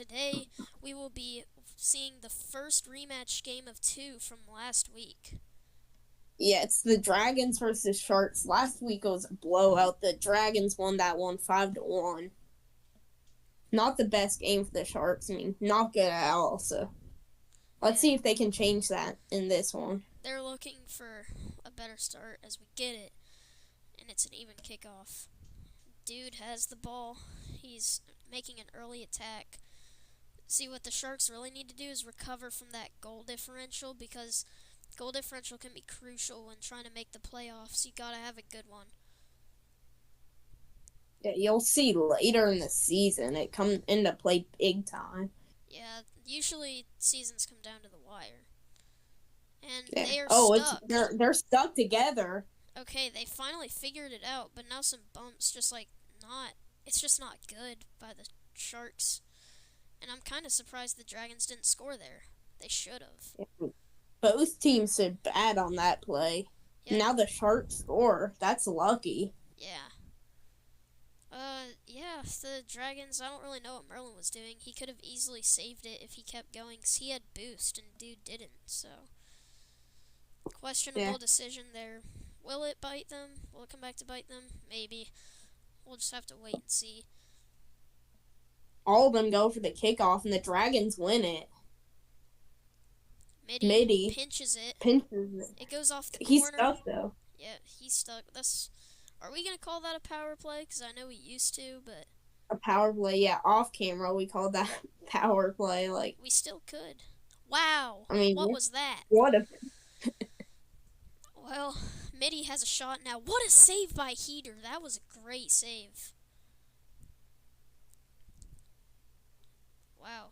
today we will be seeing the first rematch game of two from last week. Yeah, it's the Dragons versus Sharks. Last week it was a blowout. The Dragons won that one 5-1. Not the best game for the Sharks. I mean, not good at all. So let's Yeah, see if they can change that in this one. they're looking for a better start as we get it, and it's an even kickoff. Dude has the ball. He's making an early attack. See, what the Sharks really need to do is recover from that goal differential, because goal differential can be crucial when trying to make the playoffs. You gotta have a good one. Yeah, you'll see later in the season it comes into play big time. Yeah, usually seasons come down to the wire. And Yeah. they are Oh, stuck. they're stuck together. Okay, they finally figured it out, but now some bumps just like not it's just not good by the Sharks. And I'm kind of surprised the Dragons didn't score there. They should have. Both teams did bad on that play. Yep. Now the Sharks score. That's lucky. Yeah. Yeah, the Dragons, I don't really know what Merlin was doing. He could have easily saved it if he kept going, 'cause he had boost and dude didn't, so. Yeah. Questionable decision there. Will it bite them? Will it come back to bite them? Maybe. We'll just have to wait and see. All of them go for the kickoff, and the Dragons win it. Midi Midi pinches it. pinches it. It goes off the He's corner. stuck, though. Yeah, he's stuck. Are we gonna call that a power play? 'Cause I know we used to, but A power play, yeah, off camera, we call that power play. Like, we still could. Wow, I mean, what was that? what a. Well, Midi has a shot now. What a save by Heater. That was a great save. Wow,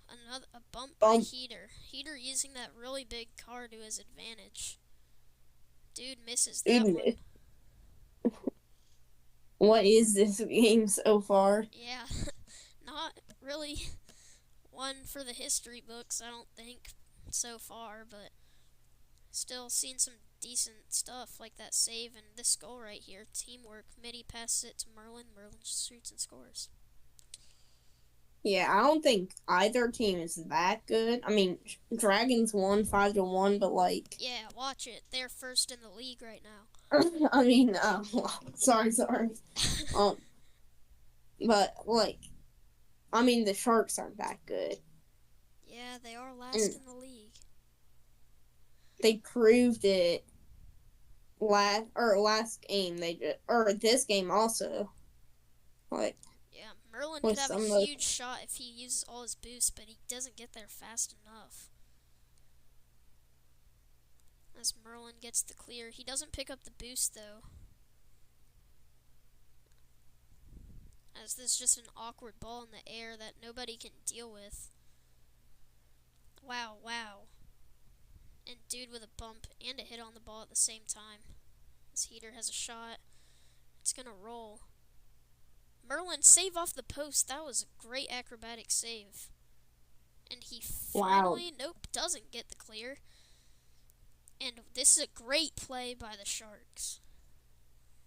a bump by Bump. Heater. Heater using that really big car to his advantage. Dude misses that Dude, one. what is this game so far? Yeah, not really one for the history books, I don't think, so far, but still seen some decent stuff like that save and this goal right here. Teamwork. Midi passes it to Merlin. Merlin shoots and scores. Yeah, I don't think either team is that good. I mean, Dragons won 5-1, but like, Yeah, watch it. They're first in the league right now. I mean, sorry. Um, but like, I mean, the Sharks aren't that good. Yeah, they are last And in the league. they proved it last game. Or this game also. Like, Yeah, Merlin could with have a some of those. huge shot if he uses all his boost, but he doesn't get there fast enough. As Merlin gets the clear, he doesn't pick up the boost though. As this is just an awkward ball in the air that nobody can deal with. Wow. And dude with a bump and a hit on the ball at the same time. This Heater has a shot. It's gonna roll. Merlin, save off the post. That was a great acrobatic save. And he Wow. finally, doesn't get the clear. And this is a great play by the Sharks.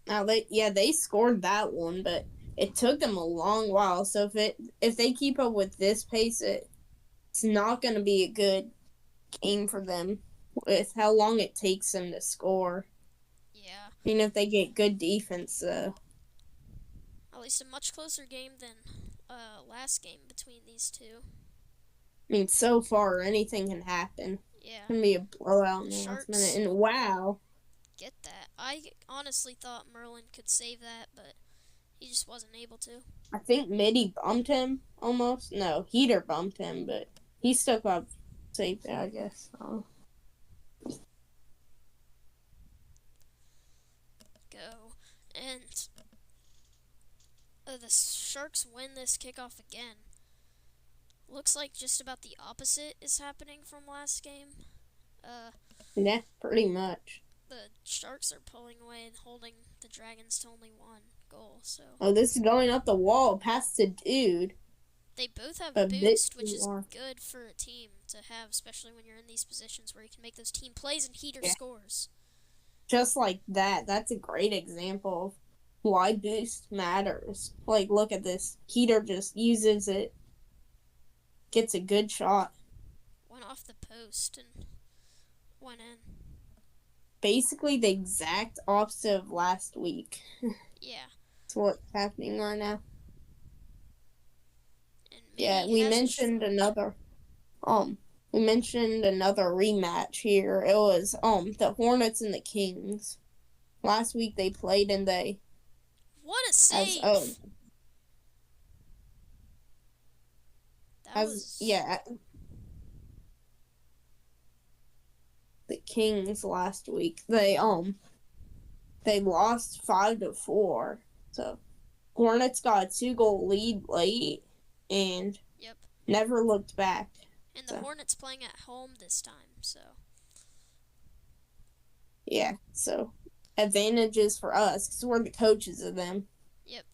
Now they scored that one, but it took them a long while. So if they keep up with this pace, it's not going to be a good game for them with how long it takes them to score. Yeah. Even if they get good defense, though. At least a much closer game than last game between these two. I mean, so far anything can happen. Yeah. It can be a blowout in the last minute. Sharks And wow, get that. I honestly thought Merlin could save that, but he just wasn't able to. I think Midi bumped him almost. No, Heater bumped him, but he still got saved it, I guess. Go. And the Sharks win this kickoff again. Looks like just about the opposite is happening from last game. Yeah, pretty much. The Sharks are pulling away and holding the Dragons to only one goal. So Oh, this is going up the wall past the dude. they both have A bit boost, which too is long. good for a team to have, especially when you're in these positions where you can make those team plays and Heater Yeah. scores. Just like that. That's a great example of why boost matters. Like, look at this. Heater just uses it gets a good shot. Went off the post and went in. Basically the exact opposite of last week. Yeah. That's what's happening right now. And Yeah, Mitty has we mentioned another rematch here. It was the Hornets and the Kings. Last week they played and they what a as save! That was the Kings last week. They lost 5-4. So Hornets got a 2-goal lead late and yep. never looked back. And the Hornets playing at home this time, so yeah, so advantages for us because we're the coaches of them. yep.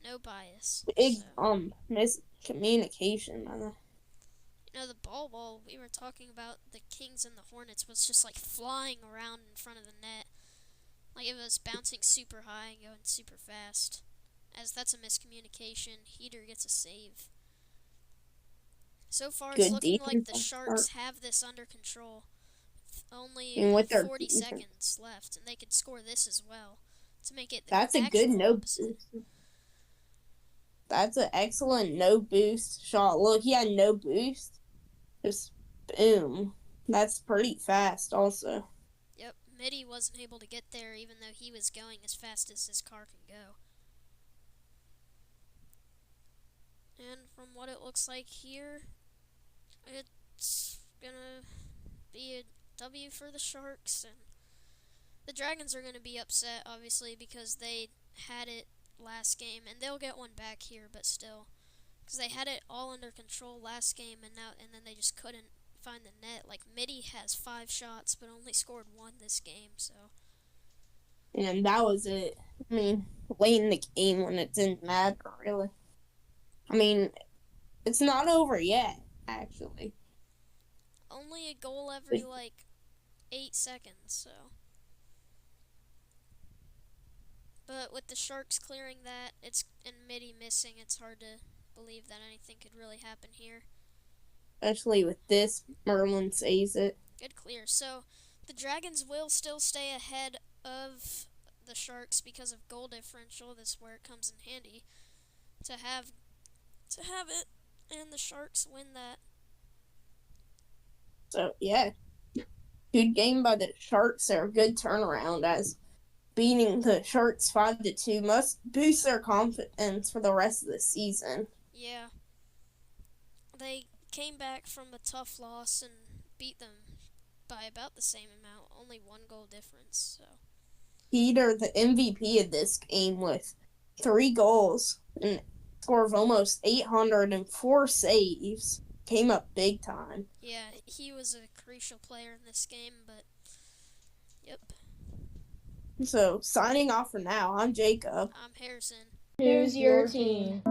No bias. Big So. miscommunication. You know, the ball while we were talking about the Kings and the Hornets was just like flying around in front of the net. Like it was bouncing super high and going super fast. As that's a miscommunication, Heater gets a save. So far, it's Good looking defense like the Sharks have this under control. Only and with their 40 defense. seconds left, and they could score this as well to make it the That's a good actual no opposite. boost. That's an excellent no boost shot. Look, he had no boost. Just boom. That's pretty fast also. Yep, Mitty wasn't able to get there even though he was going as fast as his car can go. And from what it looks like here, it's gonna be a W for the Sharks, and the Dragons are gonna be upset obviously because they had it last game, and they'll get one back here, but still, because they had it all under control last game, and then they just couldn't find the net. Like Mitty has 5 shots, but only scored 1 this game, so. And that was it. I mean, late in the game when it didn't matter really. I mean, it's not over yet, actually. Only a goal every 8 seconds, so. But with the Sharks clearing that, and Mitty missing, it's hard to believe that anything could really happen here. Especially with this, Merlin saves it. Good clear. So the Dragons will still stay ahead of the Sharks because of goal differential. That's where it comes in handy to have it, and the Sharks win that. So yeah, good game by the Sharks. They're a good turnaround as beating the Sharks 5-2 must boost their confidence for the rest of the season. Yeah. They came back from a tough loss and beat them by about the same amount, only 1 goal difference. So Peter, the MVP of this game with 3 goals and score of almost 804 saves, came up big time. yeah, he was a crucial player in this game, but yep. So, signing off for now, I'm Jacob. I'm Harrison. Who's your team?